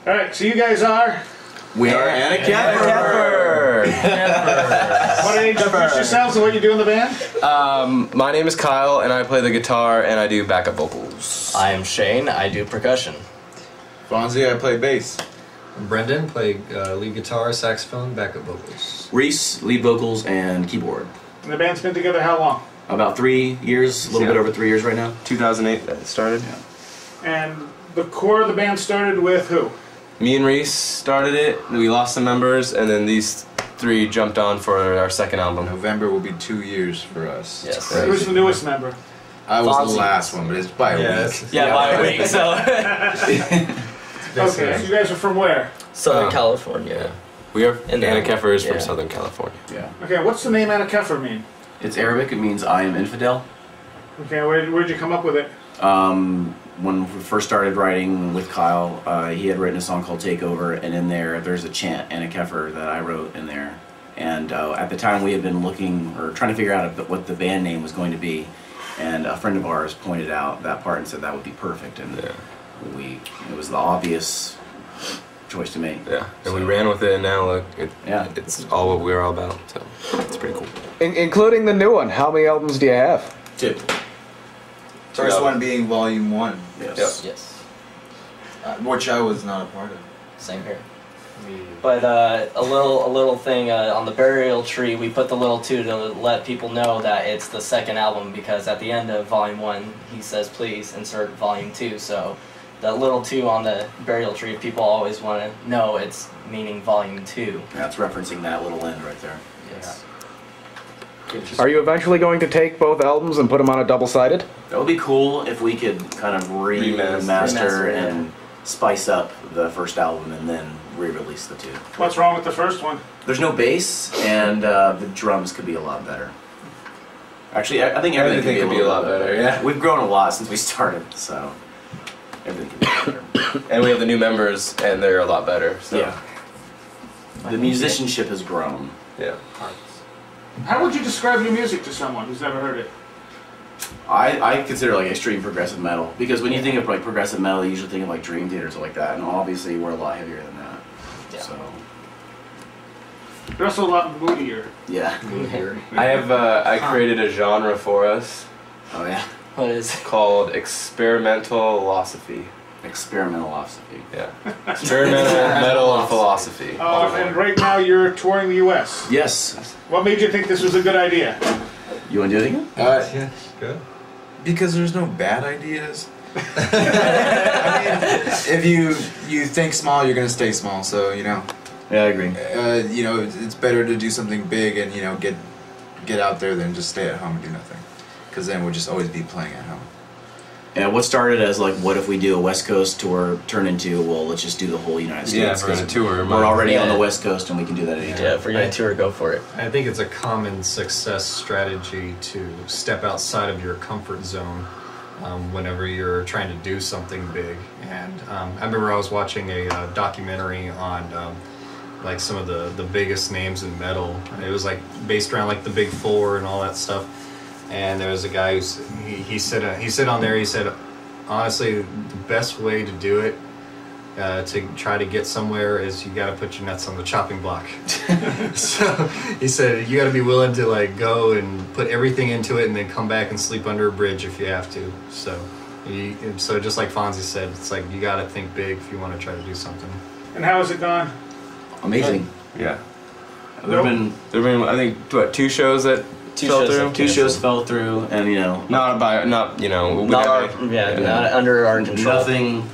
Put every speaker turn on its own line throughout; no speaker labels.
All right, so you guys are?
We are Ana Kefr.
What do you introduce yourselves and what you do in the band?
My name is Kyle, and I play the guitar and I do backup vocals.
I am Shane. I do percussion.
Fonzie, I play bass.
I'm Brendan, play lead guitar, saxophone, backup vocals.
Reese, lead vocals and keyboard.
And the band's been together how long?
About 3 years, a little bit over 3 years right now.
2008 that started.
Yeah.
And the core of the band started with who?
Me and Reese started it. We lost some members, and then these three jumped on for our second album.
November will be 2 years for us.
Yes.
Who's the newest member?
I was
Fonzie.
the last one, but it's by a week.
Yeah, by a week. So
Okay, so you guys are from where?
Southern California.
We are
And
Ana Kefr is from
yeah.
Southern California.
Yeah.
Okay, what's the name Ana Kefr mean?
It's Arabic, it means I am infidel.
Okay, where'd you come up with it?
When we first started writing with Kyle, he had written a song called Takeover, and in there's a chant, Ana Kefr, that I wrote in there. And at the time we had been looking, or trying to figure out what the band name was going to be, and a friend of ours pointed out that part and said that would be perfect, and it was the obvious choice to make.
Yeah, and we ran with it, and now look, it's all what we're all about, so it's pretty cool.
Including the new one. How many albums do you have?
2.
First one being Volume 1.
Yes.
Yes.
Which I was not a part of.
Same here. But a little thing on the burial tree, we put the little 2 to let people know that it's the second album, because at the end of Volume 1 he says please insert Volume 2. So the little 2 on the burial tree, people always want to know it's meaning Volume 2.
Yeah, it's referencing that little end right there.
Yes.
Are you eventually going to take both albums and put them on a double-sided?
That would be cool if we could kind of remaster
Remaster,
and spice up the first album and then re-release the 2.
What's wrong with the first one?
There's no bass, and the drums could be a lot better. Actually, I think everything could be a lot better. Yeah, we've grown a lot since we started, so everything could be better.
And we have the new members, and they're a lot better. So.
Yeah, the musicianship has grown.
Yeah.
How would you describe your music to someone who's never heard it?
I consider like extreme progressive metal, because when you think of like progressive metal, you usually think of like Dream Theater or something like that, and obviously we're a lot heavier than that.
Yeah.
So
They're also a lot moodier.
yeah.
I created a genre for us
Oh yeah.
What is it?
called experimental philosophy.
Experimental philosophy.
Yeah. Experimental metal and philosophy.
And right now you're touring the U.S.
Yes.
What made you think this was a good idea?
You want to do it again?
Yes, good.
Because there's no bad ideas. I mean, if you think small, you're gonna stay small. So
Yeah, I agree.
it's better to do something big and get out there than just stay at home and do nothing. Because then we'll just always be playing at home.
And what started as like, what if we do a West Coast tour, turned into, well, let's just do the whole United States.
Yeah, if we're on a tour.
We're already on
Yeah.
the West Coast and we can do that anytime.
Yeah, if we're gonna tour, go for it.
I think it's a common success strategy to step outside of your comfort zone whenever you're trying to do something big. And I remember I was watching a documentary on like some of the biggest names in metal. And it was like based around like the Big Four and all that stuff. And there was a guy he said on there, he said, honestly, the best way to do it, to try to get somewhere, is you got to put your nuts on the chopping block. So he said you got to be willing to like go and put everything into it, and then come back and sleep under a bridge if you have to. So just like Fonzie said, it's like you got to think big if you want to try to do something.
And how has it gone?
Amazing.
Yeah.
There've been
I think, what, 2 shows that fell through?
2 shows fell through, and
Not
under our control.
nothing.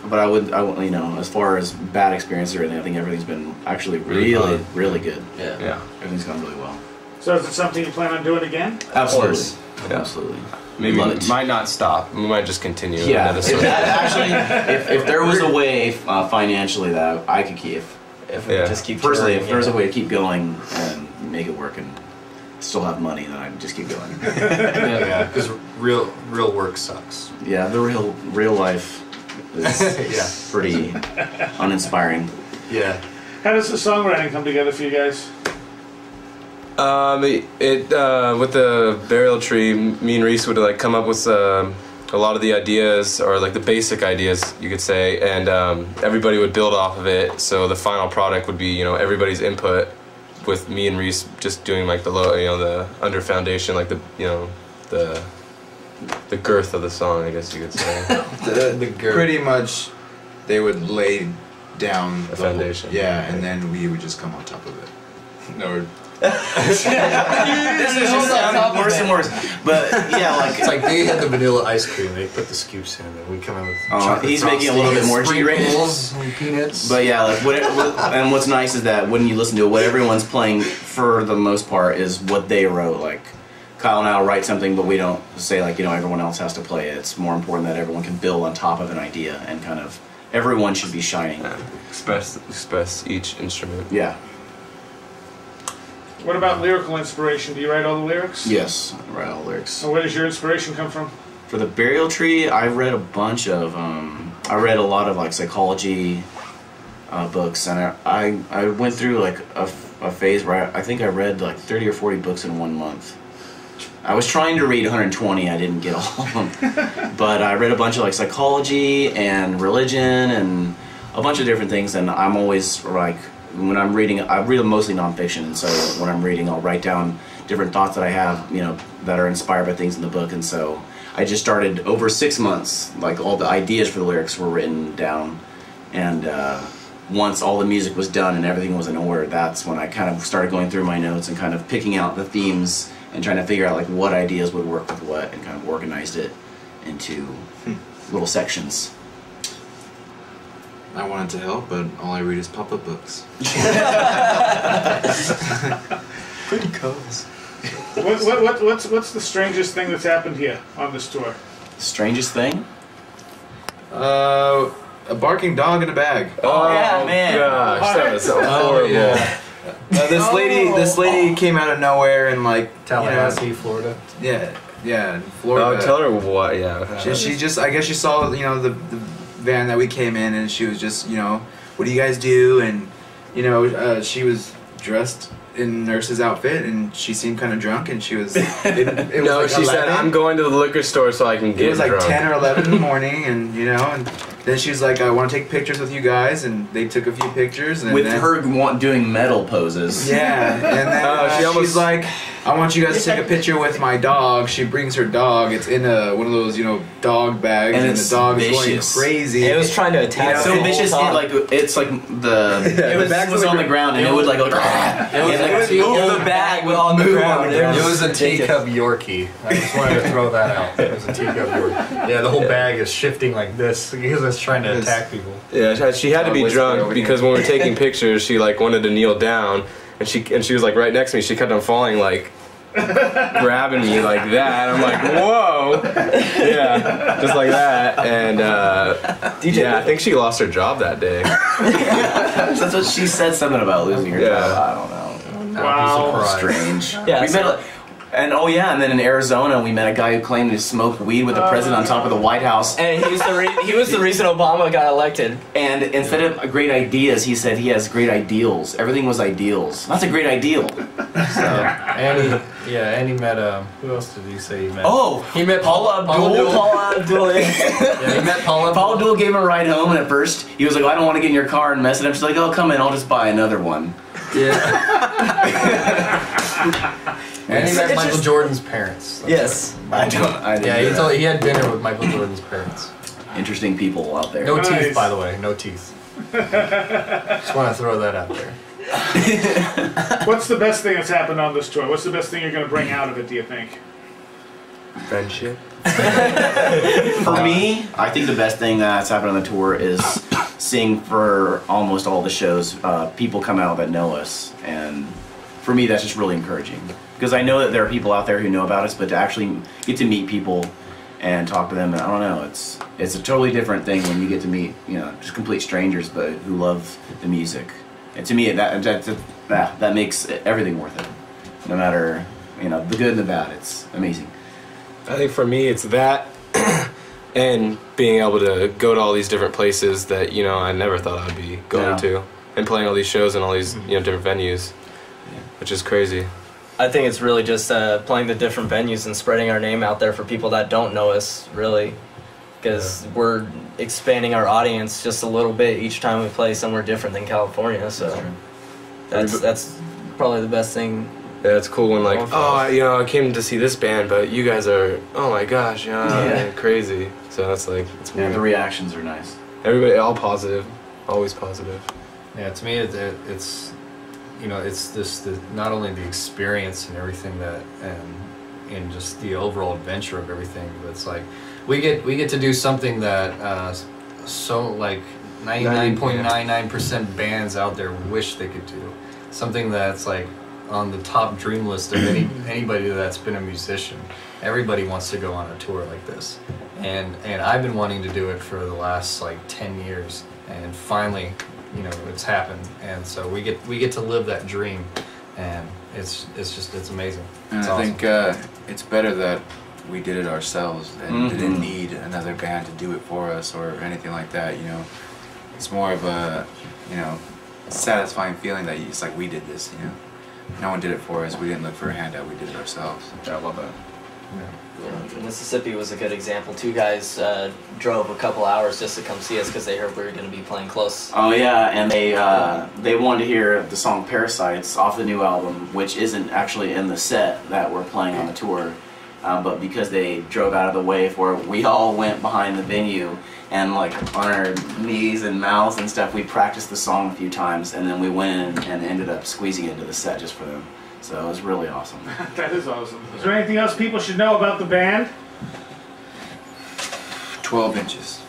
But I would, as far as bad experience or anything, I think everything's been actually really good.
Yeah.
Yeah.
Everything's gone really well.
So is it something you plan on doing again?
Absolutely.
Yeah.
Absolutely.
Maybe
Love
we
it.
might not stop. We might just continue.
Yeah.
another sort.
If there was a way financially that I could keep,
If we just keep
personally,
touring,
if there was a way to keep going and make it work and still have money, then I'd just keep going.
Yeah, because real work sucks.
Yeah, the real life is pretty uninspiring.
Yeah.
How does the songwriting come together for you guys?
With the burial tree, me and Reese would like come up with a lot of the ideas, or like the basic ideas, you could say, and everybody would build off of it. So the final product would be, you know, everybody's input, with me and Reese just doing like the low, you know, the under foundation, like the, you know, the girth of the song, I guess you could say.
the girth. Pretty much, they would lay down
the foundation.
And then we would just come on top of it. No.
This is just sounding worse and worse. But yeah, like
it's like they had the vanilla ice cream. They put the scoops in, and we come in with.
He's making a little bit more G-rated.
Peanuts.
But yeah, like and what's nice is that when you listen to it, what everyone's playing for the most part is what they wrote. Like Kyle and I will write something, but we don't say like, you know, everyone else has to play it. It's more important that everyone can build on top of an idea, and kind of everyone should be shining.
Express each instrument.
Yeah.
What about lyrical inspiration? Do you write all the lyrics?
Yes, I write all the lyrics.
So where does your inspiration come from?
For the Burial Tree, I read a bunch of, I read a lot of like psychology books, and I went through like a phase where I think I read like 30 or 40 books in 1 month. I was trying to read 120, I didn't get all of them. But I read a bunch of like psychology and religion and a bunch of different things, and I'm always like, when I'm reading, I read mostly nonfiction, and so when I'm reading, I'll write down different thoughts that I have, you know, that are inspired by things in the book. And so I just started over 6 months, like all the ideas for the lyrics were written down, and once all the music was done and everything was in order, that's when I kind of started going through my notes and kind of picking out the themes and trying to figure out like what ideas would work with what, and kind of organized it into little sections.
I wanted to help, but all I read is pop-up books.
Pretty close.
What's the strangest thing that's happened here on this tour?
Strangest thing?
A barking dog in a bag.
Oh yeah, man!
Gosh, that was so horrible.
Yeah. This lady came out of nowhere and like
Tallahassee, Florida.
Yeah, in Florida.
Oh, tell her what? Yeah.
She just, I guess she saw, you know, the van that we came in, and she was just, you know, what do you guys do? And you know, she was dressed in nurse's outfit, and she seemed kind of drunk, and she was. It was
No,
like
she
11.
said, "I'm going to the liquor store so I can get
It was like
drunk."
10 or 11 in the morning, and you know, and then she was like, "I want to take pictures with you guys," and they took a few pictures. And
With
then,
her doing metal poses.
Yeah, and then she's like, "I want you guys to take a picture with my dog." She brings her dog. It's in one of those, you know, dog bags, and the dog is going crazy.
It was trying to attack.
So vicious, it's like the bag was on the ground, and it would like go.
The bag was on the ground.
It was a teacup Yorkie. I just wanted to throw that out. It was a teacup Yorkie. Yeah, the whole bag is shifting like this because it's trying to attack people.
Yeah, she had to be drunk because when we were taking pictures, she like wanted to kneel down, and she was like right next to me. She kept on falling, like grabbing me like that. I'm like, whoa, yeah, just like that. And yeah, I think she lost her job that day.
That's what she said. Something about losing her job. I don't know.
Wow,
strange.
Yeah,
we met, and and then in Arizona we met a guy who claimed to smoke weed with the president on top of the White House.
And he was the reason Obama got elected.
And instead of great ideas, he said he has great ideals. Everything was ideals. That's a great ideal. So.
And he met who else did he say he met?
Oh,
he met
Paula Abdul.
Paula Abdul.
Yeah, he met Paula.
Paula Abdul gave him a ride home, and at first he was like, "I don't want to get in your car and mess it up." She's like, "Oh, come in, I'll just buy another one."
Yeah. And he met Michael Jordan's parents.
Yes.
I didn't
He had dinner with Michael Jordan's parents.
Interesting people out there.
No
Nice.
teeth, by the way. No teeth. Just want to throw that out there.
What's the best thing that's happened on this tour? What's the best thing you're going to bring out of it, do you think?
Friendship.
For me, I think the best thing that's happened on the tour is seeing for almost all the shows, people come out that know us, and for me that's just really encouraging. Because I know that there are people out there who know about us, but to actually get to meet people and talk to them, and I don't know, it's a totally different thing when you get to meet, you know, just complete strangers, but who love the music. And to me, that makes everything worth it. No matter, you know, the good and the bad, it's amazing.
I think for me, it's that, and being able to go to all these different places that, you know, I never thought I'd be going to, and playing all these shows in all these, you know, different venues, which is crazy.
I think it's really just playing the different venues and spreading our name out there for people that don't know us, really. Because we're expanding our audience just a little bit each time we play somewhere different than California, so that's probably the best thing.
Yeah, it's cool when like, oh, you know, I came to see this band, but you guys are, oh my gosh, crazy. So that's like, it's weird.
The reactions are nice.
Everybody, all positive, always positive.
Yeah, to me, it's you know, it's this not only the experience and everything that, and just the overall adventure of everything, but it's like we get to do something that so like 99.99% bands out there wish they could do. Something that's like on the top dream list of anybody that's been a musician. Everybody wants to go on a tour like this, and I've been wanting to do it for the last like 10 years, and finally, you know, it's happened, and so we get to live that dream, and it's amazing.
And
it's
I
awesome.
think it's better that we did it ourselves and didn't need another band to do it for us or anything like that. You know, it's more of a, you know, satisfying feeling that it's like we did this. You know, no one did it for us. We didn't look for a handout. We did it ourselves.
I love that.
Yeah, Mississippi was a good example. Two guys drove a couple hours just to come see us because they heard we were going to be playing close.
Oh yeah, and they wanted to hear the song "Parasites" off the new album, which isn't actually in the set that we're playing on the tour. But because they drove out of the way for it, we all went behind the venue and like on our knees and mouths and stuff, we practiced the song a few times, and then we went in and ended up squeezing it into the set just for them. So it was really awesome.
That is awesome. Is there anything else people should know about the band?
12 inches.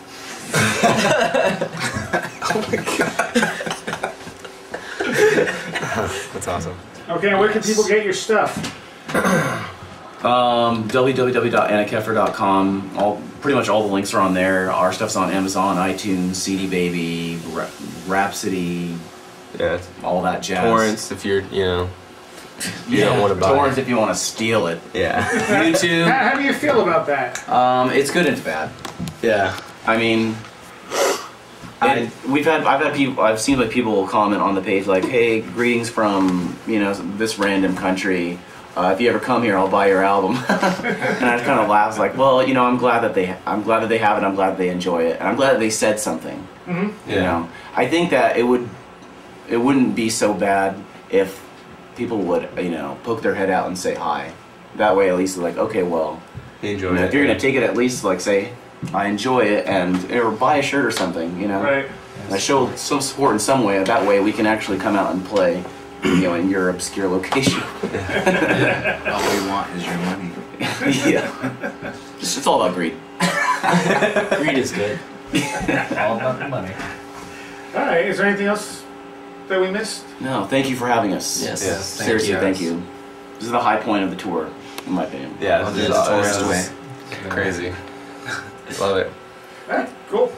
Oh my god. That's awesome.
Okay, and where can people get your stuff?
www.anakefr.com. Pretty much all the links are on there. Our stuff's on Amazon, iTunes, CD Baby, Rhapsody, all that jazz.
Torrents, if you're, you know, you don't want to buy
Torrents
it.
if you want to steal it.
Yeah.
YouTube.
How do you feel about that?
It's good and it's bad.
Yeah.
I mean, I've seen like people will comment on the page like, "Hey, greetings from, you know, this random country. If you ever come here, I'll buy your album." And I kind of laugh like, well, you know, I'm glad that they have it. I'm glad that they enjoy it, and I'm glad that they said something.
Mm-hmm.
You know, I think that it wouldn't be so bad if people would, you know, poke their head out and say hi. That way, at least they're like, okay, well,
Enjoy
you know,
it.
if you're gonna take it, at least like say, I enjoy it, and or buy a shirt or something. You know,
Right.
and show some support in some way. That way, we can actually come out and play. You know, in your obscure location.
All we want is your money.
Yeah. It's all about greed.
Greed is good.
All about the money.
All right, is there anything else that we missed?
No, thank you for having us.
Yes.
Seriously, thank you. This is the high point of the tour, in my opinion.
Yeah,
I'll
this
do
is
the tourist way.
crazy. Love it.
All right, cool.